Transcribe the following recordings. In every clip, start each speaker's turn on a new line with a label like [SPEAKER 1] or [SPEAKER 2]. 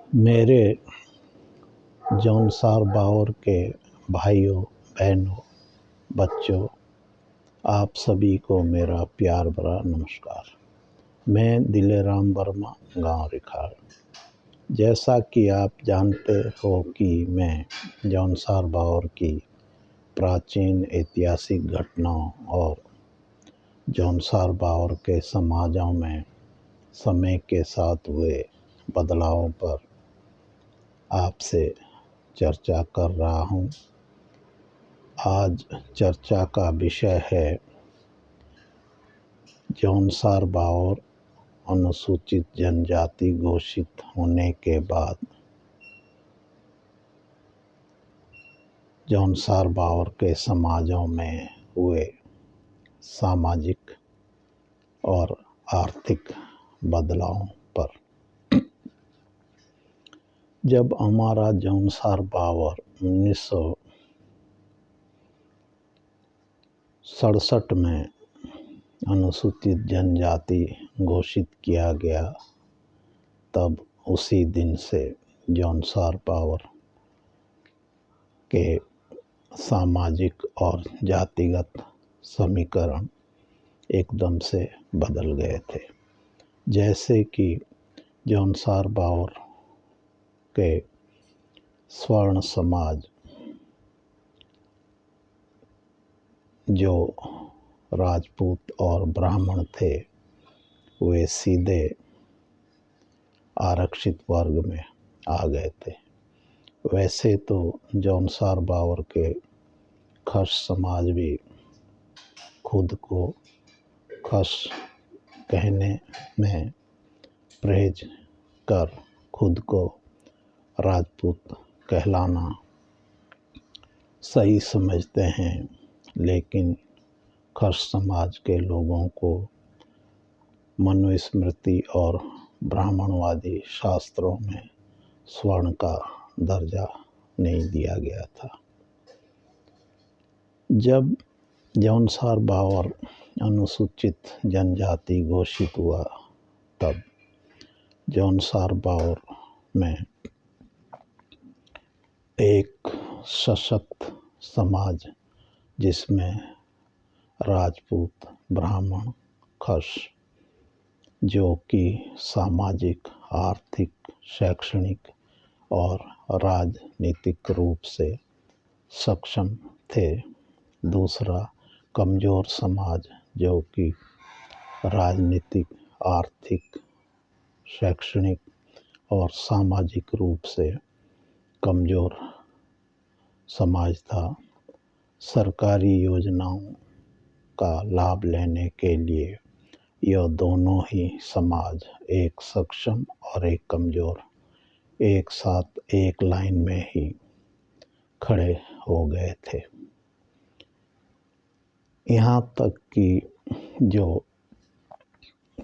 [SPEAKER 1] मेरे जौनसार बावर के भाइयों बहनों बच्चों, आप सभी को मेरा प्यार भरा नमस्कार। मैं दिलेराम वर्मा, गांव रिखाड़। जैसा कि आप जानते हो कि मैं जौनसार बावर की प्राचीन ऐतिहासिक घटनाओं और जौनसार बावर के समाजों में समय के साथ हुए बदलावों पर आपसे चर्चा कर रहा हूँ। आज चर्चा का विषय है जौनसार बावर अनुसूचित जनजाति घोषित होने के बाद जौनसार बावर के समाजों में हुए सामाजिक और आर्थिक बदलावों पर। जब हमारा जौनसार बावर 1967 में अनुसूचित जनजाति घोषित किया गया, तब उसी दिन से जौनसार बावर के सामाजिक और जातिगत समीकरण एकदम से बदल गए थे। जैसे कि जौनसार बावर के स्वर्ण समाज जो राजपूत और ब्राह्मण थे, वे सीधे आरक्षित वर्ग में आ गए थे। वैसे तो जौनसार बावर के खस समाज भी खुद को खस कहने में परहेज कर खुद को राजपूत कहलाना सही समझते हैं, लेकिन खस समाज के लोगों को मनुस्मृति और ब्राह्मणवादी शास्त्रों में स्वर्ण का दर्जा नहीं दिया गया था। जब जौनसार बावर अनुसूचित जनजाति घोषित हुआ, तब जौनसार बावर में एक सशक्त समाज जिसमें राजपूत, ब्राह्मण, खस जो कि सामाजिक, आर्थिक, शैक्षणिक और राजनीतिक रूप से सक्षम थे। दूसरा कमज़ोर समाज जो कि राजनीतिक, आर्थिक, शैक्षणिक और सामाजिक रूप से कमज़ोर समाज था। सरकारी योजनाओं का लाभ लेने के लिए यह दोनों ही समाज, एक सक्षम और एक कमज़ोर, एक साथ एक लाइन में ही खड़े हो गए थे। यहाँ तक कि जो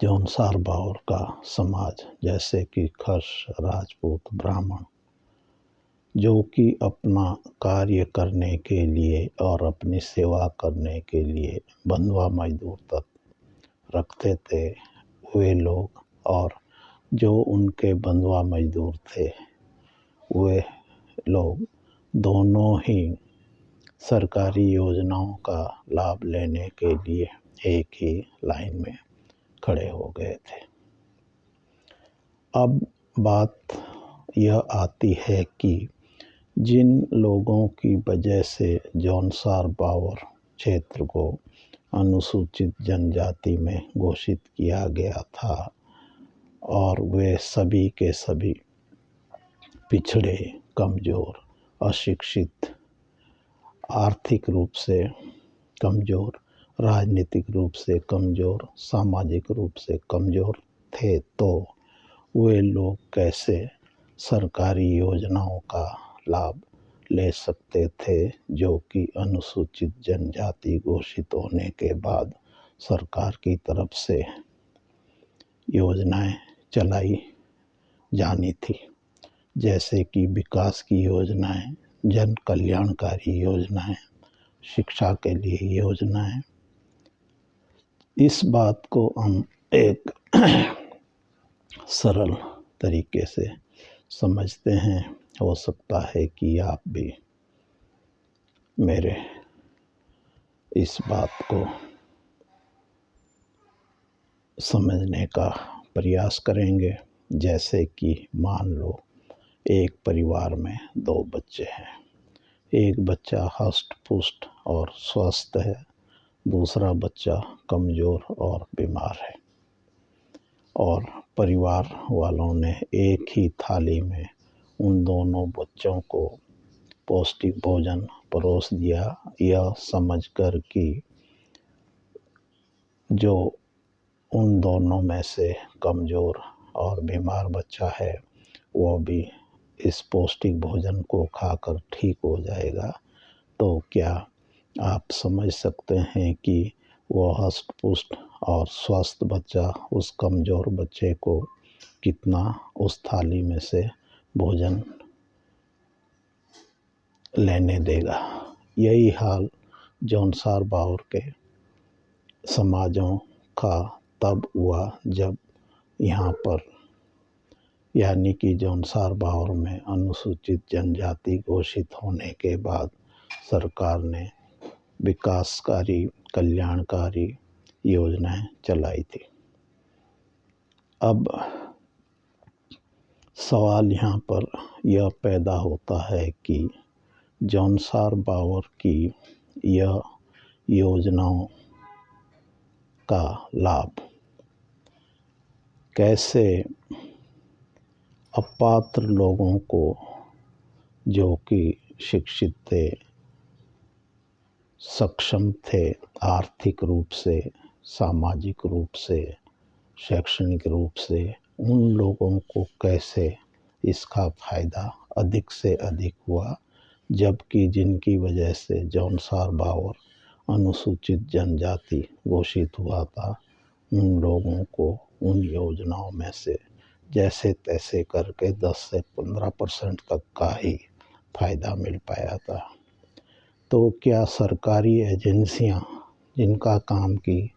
[SPEAKER 1] जौनसार बावर का समाज, जैसे कि खस, राजपूत, ब्राह्मण, जो कि अपना कार्य करने के लिए और अपनी सेवा करने के लिए बंधुआ मजदूर तक रखते थे, वे लोग और जो उनके बंधुआ मजदूर थे, वे लोग दोनों ही सरकारी योजनाओं का लाभ लेने के लिए एक ही लाइन में खड़े हो गए थे। अब बात यह आती है कि जिन लोगों की वजह से जौनसार बावर क्षेत्र को अनुसूचित जनजाति में घोषित किया गया था, और वे सभी के सभी पिछड़े, कमज़ोर, अशिक्षित, आर्थिक रूप से कमज़ोर, राजनीतिक रूप से कमज़ोर, सामाजिक रूप से कमज़ोर थे, तो वे लोग कैसे सरकारी योजनाओं का लाभ ले सकते थे, जो कि अनुसूचित जनजाति घोषित होने के बाद सरकार की तरफ से योजनाएं चलाई जानी थी। जैसे कि विकास की योजनाएं, जन कल्याणकारी योजनाएं, शिक्षा के लिए योजनाएं। इस बात को हम एक सरल तरीके से समझते हैं। हो सकता है कि आप भी मेरे इस बात को समझने का प्रयास करेंगे। जैसे कि मान लो एक परिवार में 2 बच्चे हैं। एक बच्चा हष्ट-पुष्ट और स्वस्थ है, दूसरा बच्चा कमज़ोर और बीमार है। और परिवार वालों ने एक ही थाली में उन दोनों बच्चों को पौष्टिक भोजन परोस दिया, यह समझकर कि जो उन दोनों में से कमज़ोर और बीमार बच्चा है, वो भी इस पौष्टिक भोजन को खाकर ठीक हो जाएगा। तो क्या आप समझ सकते हैं कि वो हष्ट-पुष्ट और स्वस्थ बच्चा उस कमज़ोर बच्चे को कितना उस थाली में से भोजन लेने देगा। यही हाल जौनसार बाउर के समाजों का तब हुआ जब यहाँ पर यानी कि जौनसार बाउर में अनुसूचित जनजाति घोषित होने के बाद सरकार ने विकासकारी, कल्याणकारी योजनाएं चलाई थी। अब सवाल यहाँ पर यह पैदा होता है कि जौनसार बाउर की यह योजनाओं का लाभ कैसे अपात्र लोगों को, जो कि शिक्षित थे, सक्षम थे, आर्थिक रूप से, सामाजिक रूप से, शैक्षणिक रूप से, उन लोगों को कैसे इसका फ़ायदा अधिक से अधिक हुआ, जबकि जिनकी वजह से जौनसार बाउर अनुसूचित जनजाति घोषित हुआ था, उन लोगों को उन योजनाओं में से जैसे तैसे करके 10 से 15% तक का ही फ़ायदा मिल पाया था। तो क्या सरकारी एजेंसियां, जिनका काम की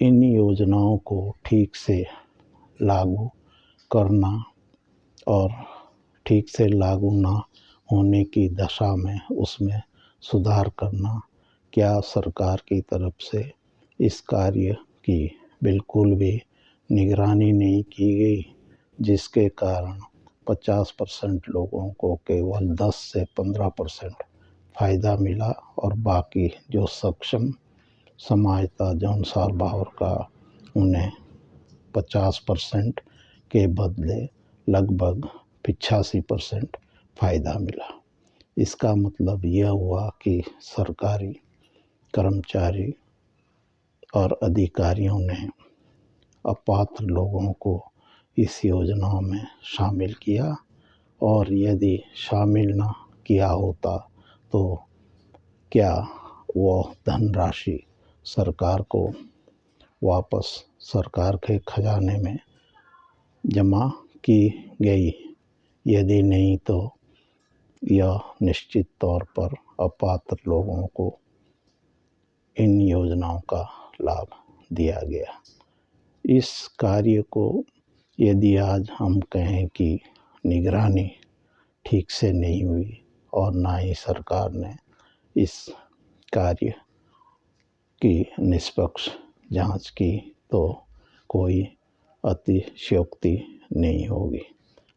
[SPEAKER 1] इन योजनाओं को ठीक से लागू करना और ठीक से लागू ना होने की दशा में उसमें सुधार करना, क्या सरकार की तरफ से इस कार्य की बिल्कुल भी निगरानी नहीं की गई, जिसके कारण 50% लोगों को केवल 10 से 15% फ़ायदा मिला और बाकी जो सक्षम समाज था जौनसार बाउर का, उन्हें 50% के बदले लगभग 85% फ़ायदा मिला। इसका मतलब यह हुआ कि सरकारी कर्मचारी और अधिकारियों ने अपात्र लोगों को इस योजनाओं में शामिल किया, और यदि शामिल ना किया होता तो क्या वह धनराशि सरकार को वापस सरकार के खजाने में जमा की गई। यदि नहीं तो यह निश्चित तौर पर अपात्र लोगों को इन योजनाओं का लाभ दिया गया। इस कार्य को यदि आज हम कहें कि निगरानी ठीक से नहीं हुई और ना ही सरकार ने इस कार्य की निष्पक्ष जांच की, तो कोई अतिशयोक्ति नहीं होगी।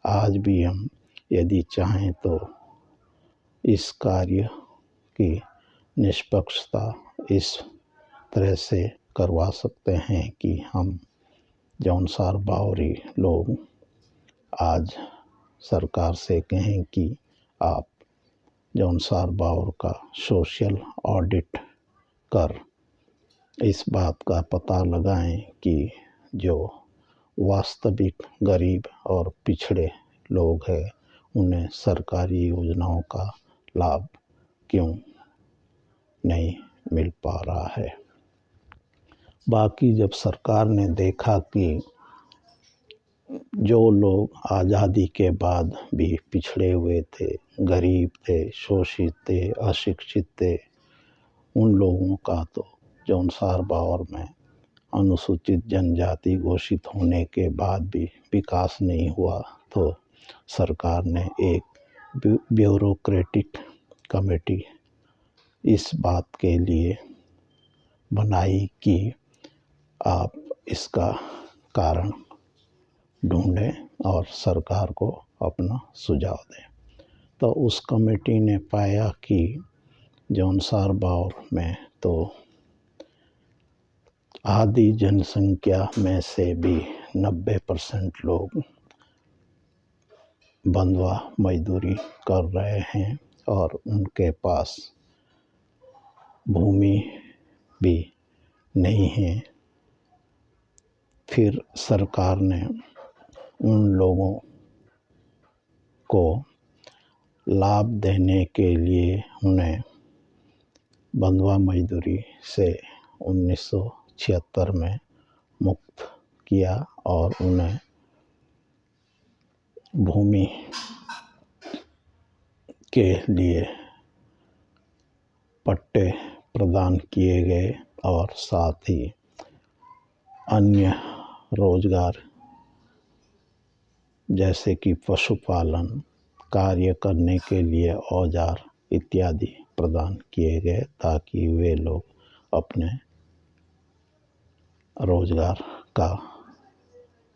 [SPEAKER 1] आज भी हम यदि चाहें तो इस कार्य की निष्पक्षता इस तरह से करवा सकते हैं कि हम जौनसार बाउरी लोग आज सरकार से कहें कि आप जौनसार बाउर का सोशल ऑडिट कर इस बात का पता लगाएं कि जो वास्तविक गरीब और पिछड़े लोग हैं, उन्हें सरकारी योजनाओं का लाभ क्यों नहीं मिल पा रहा है। बाकी जब सरकार ने देखा कि जो लोग आज़ादी के बाद भी पिछड़े हुए थे, गरीब थे, शोषित थे, अशिक्षित थे, उन लोगों का तो जौनसार बाउर में अनुसूचित जनजाति घोषित होने के बाद भी विकास नहीं हुआ तो सरकार ने एक ब्यूरोक्रेटिक कमेटी इस बात के लिए बनाई कि आप इसका कारण ढूंढें और सरकार को अपना सुझाव दें। तो उस कमेटी ने पाया कि जौनसार बावर में तो आधी जनसंख्या में से भी 90% लोग बंधुआ मजदूरी कर रहे हैं और उनके पास भूमि भी नहीं है। फिर सरकार ने उन लोगों को लाभ देने के लिए उन्हें बंधुआ मजदूरी से 1976 में मुक्त किया और उन्हें भूमि के लिए पट्टे प्रदान किए गए और साथ ही अन्य रोजगार जैसे कि पशुपालन कार्य करने के लिए औजार इत्यादि प्रदान किए गए ताकि वे लोग अपने रोजगार का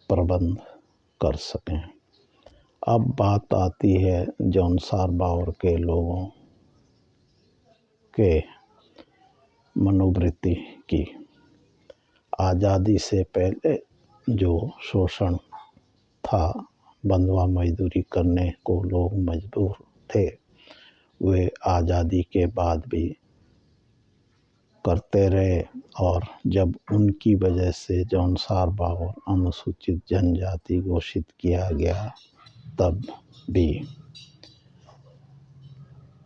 [SPEAKER 1] प्रबंध कर सकें। अब बात आती है जौनसार बावर के लोगों के मनोवृत्ति की। आज़ादी से पहले जो शोषण था, बंधुआ मजदूरी करने को लोग मजबूर थे, वे आज़ादी के बाद भी करते रहे और जब उनकी वजह से जौनसार बावर अनुसूचित जनजाति घोषित किया गया तब भी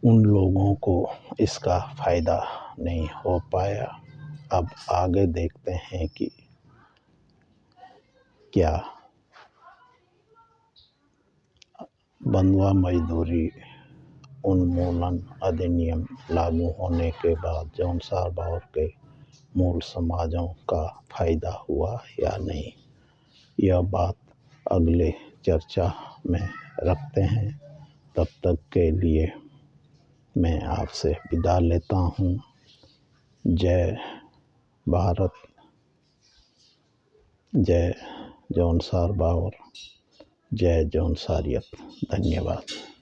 [SPEAKER 1] उन लोगों को इसका फ़ायदा नहीं हो पाया। अब आगे देखते हैं कि क्या बंधुआ मजदूरी उन्मूलन अधिनियम लागू होने के बाद जौनसार बावर के मूल समाजों का फ़ायदा हुआ या नहीं। यह बात अगले चर्चा में रखते हैं। तब तक के लिए मैं आपसे विदा लेता हूँ। जय भारत, जय जौनसार बावर, जय जौनसारियत। धन्यवाद।